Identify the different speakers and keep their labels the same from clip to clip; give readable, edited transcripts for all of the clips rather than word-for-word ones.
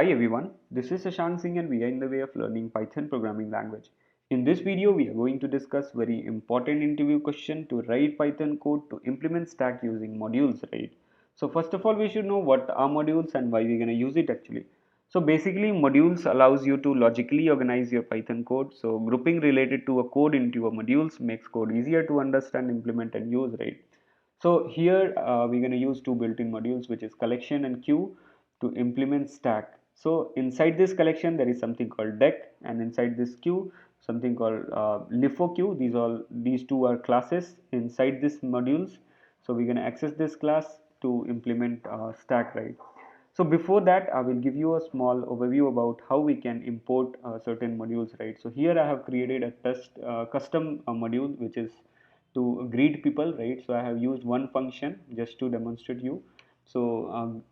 Speaker 1: Hi everyone, this is Shashank Singh and we are in the way of learning Python programming language. In this video, we are going to discuss very important interview question to write Python code to implement stack using modules, right? So first of all, we should know what are modules and why we're going to use it actually. So basically, modules allows you to logically organize your Python code. So grouping related to a code into a modules makes code easier to understand, implement and use, right? So here we're going to use two built-in modules, which is collection and queue to implement stack. So inside this collection there is something called deck, and inside this queue something called LIFO queue. These two are classes inside this modules. So we're going to access this class to implement stack, right? So before that, I will give you a small overview about how we can import certain modules, right? So here I have created a custom module which is to greet people, right? So I have used one function just to demonstrate you. So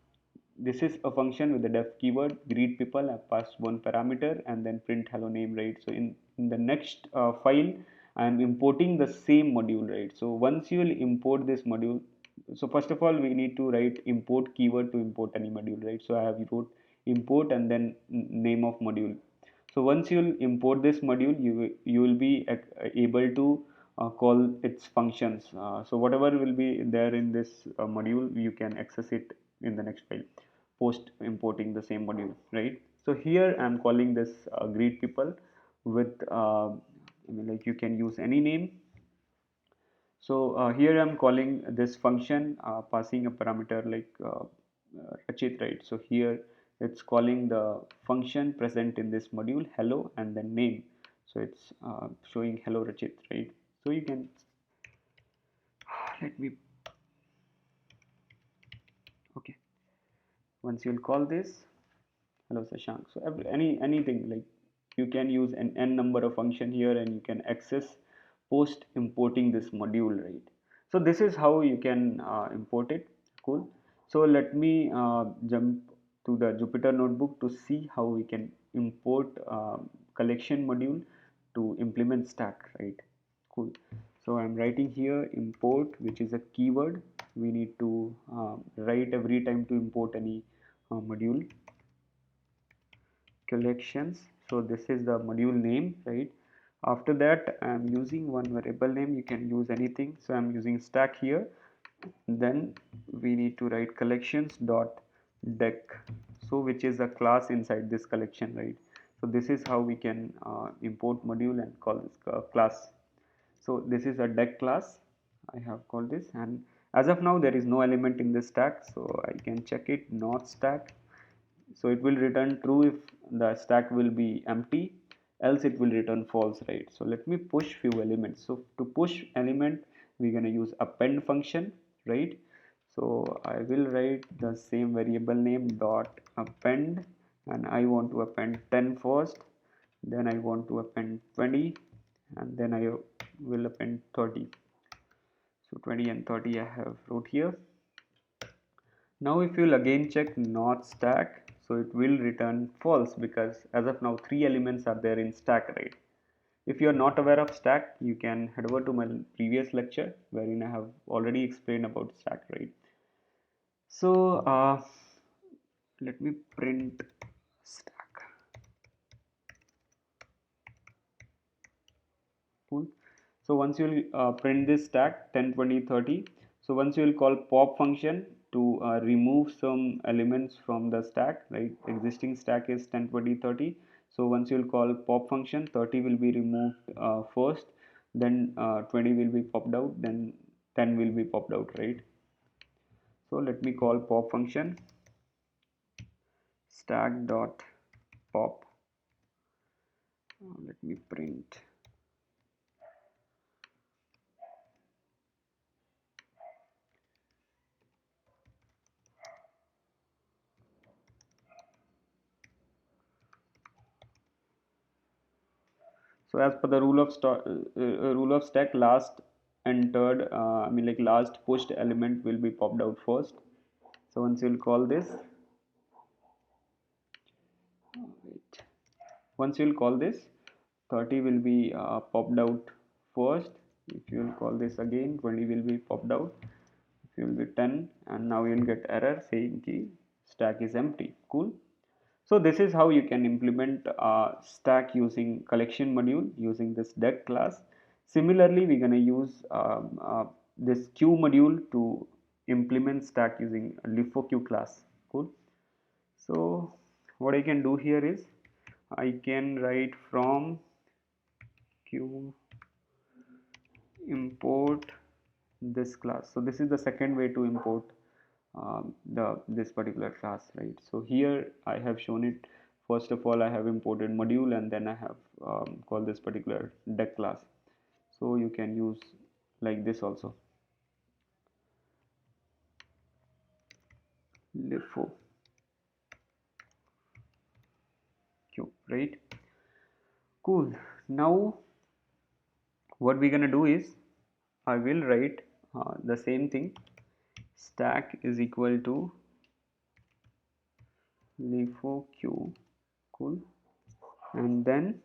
Speaker 1: this is a function with the def keyword greet people. I passed one parameter and then print hello name, right? So in the next file I am importing the same module, right? So once you will import this module, so first of all we need to write import keyword to import any module, right? So I have wrote import and then name of module. So once you'll import this module, you will be able to call its functions. So whatever will be there in this module, you can access it in the next file post importing the same module, right? So here I'm calling this greet people with I mean, like you can use any name. So here I'm calling this function passing a parameter like Rachit, right? So here it's calling the function present in this module hello and then name. So it's showing hello Rachit, right? So you can let me okay. Once you'll call this hello Sashank. So anything like you can use an n number of function here and you can access post importing this module, right? So this is how you can import it. Cool. So let me jump to the Jupyter notebook to see how we can import collection module to implement stack, right? Cool. So I'm writing here import, which is a keyword we need to write every time to import any module collections. So this is the module name, right? After that I'm using one variable name. You can use anything, so I'm using stack here. Then we need to write collections dot deck, so which is a class inside this collection, right? So this is how we can import module and call this class. So this is a deck class I have called this, and as of now there is no element in this stack, so I can check it not stack. So it will return true if the stack will be empty, else it will return false, right? So let me push few elements. So to push element, we're going to use append function, right? So I will write the same variable name dot append, and I want to append 10 first, then I want to append 20, and then I will append 30. So 20 and 30 I have wrote here. Now if you'll again check not stack, so it will return false because as of now three elements are there in stack, right? If you are not aware of stack, you can head over to my previous lecture wherein I have already explained about stack, right? So let me print stack. Cool. So once you'll print this stack 10, 20, 30. So once you'll call pop function to remove some elements from the stack, right? Existing stack is 10, 20, 30. So once you'll call pop function, 30 will be removed first, then 20 will be popped out, then 10 will be popped out, right? So let me call pop function stack dot pop. Let me print. So as per the rule of stack, last entered, I mean like last pushed element will be popped out first. So once you'll call this, wait, once you'll call this, 30 will be popped out first. If you'll call this again, 20 will be popped out. If you'll be 10, and now you'll get error saying ki stack is empty. Cool. So this is how you can implement stack using collection module using this deck class. Similarly, we're going to use this queue module to implement stack using LiFoQ class. Cool. So what I can do here is I can write from queue import this class. So this is the second way to import the this particular class, right? So here I have shown it. First of all, I have imported module, and then I have called this particular deck class. So you can use like this also, lifo q, right? Cool. Now what we're gonna do is I will write the same thing. Stack is equal to lifo q. Cool. And then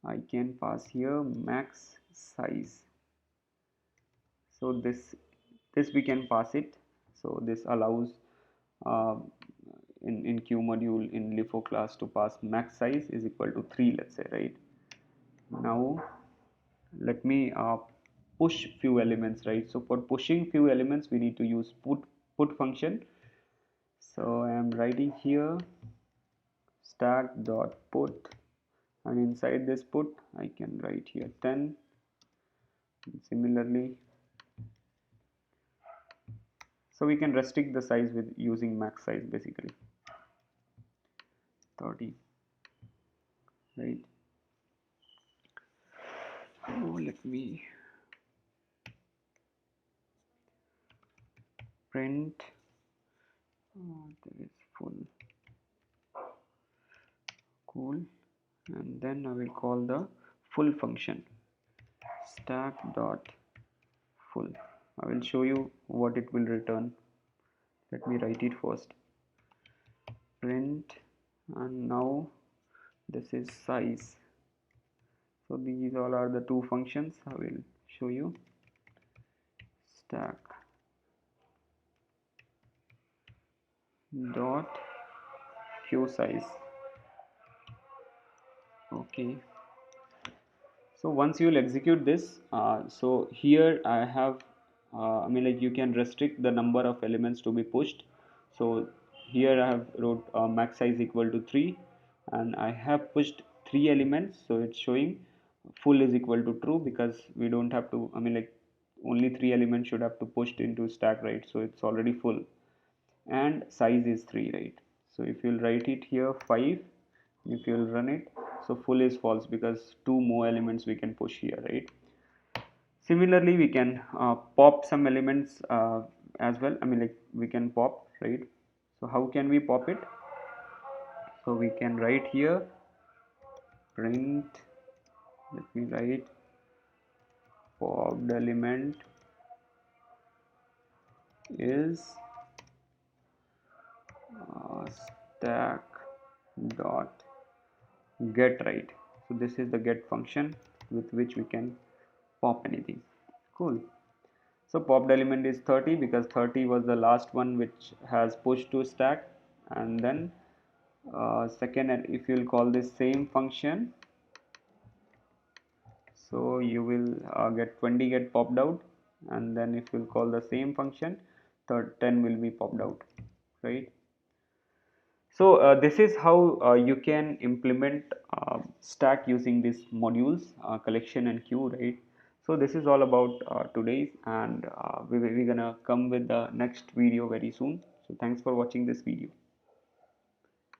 Speaker 1: I can pass here max size. So this we can pass it. So this allows uh, in queue module in LiFo class to pass max size is equal to 3, let's say, right? Now let me push few elements, right? So for pushing few elements we need to use put function. So I am writing here stack dot put, and inside this put I can write here 10. Similarly, so we can restrict the size with using max size, basically 30, right? Oh, let me print there is full. Cool. And then I will call the full function stack dot full. I will show you what it will return. Let me write it first. Print, and now this is size. So these all are the two functions. I will show you. Stack dot queue size. Okay. So once you will execute this, so here I have, I mean, like, you can restrict the number of elements to be pushed. So here I have wrote max size equal to 3, and I have pushed 3 elements. So it's showing full is equal to true, because we don't have to, I mean, like, only 3 elements should have to pushed into stack, right? So it's already full, and size is 3, right? So if you'll write it here 5, if you'll run it, so full is false because 2 more elements we can push here, right? Similarly, we can pop some elements as well. I mean, like, we can pop, right? So how can we pop it? So we can write here print, let me write popped element is stack dot get, right? So this is the get function with which we can pop anything. Cool. So popped element is 30 because 30 was the last one which has pushed to stack. And then second, and if you'll call this same function, so you will get 20 get popped out, and then if you'll call the same function, 10 will be popped out, right? So this is how you can implement stack using these modules, collection and queue, right? So this is all about today's, and we're gonna come with the next video very soon. So thanks for watching this video.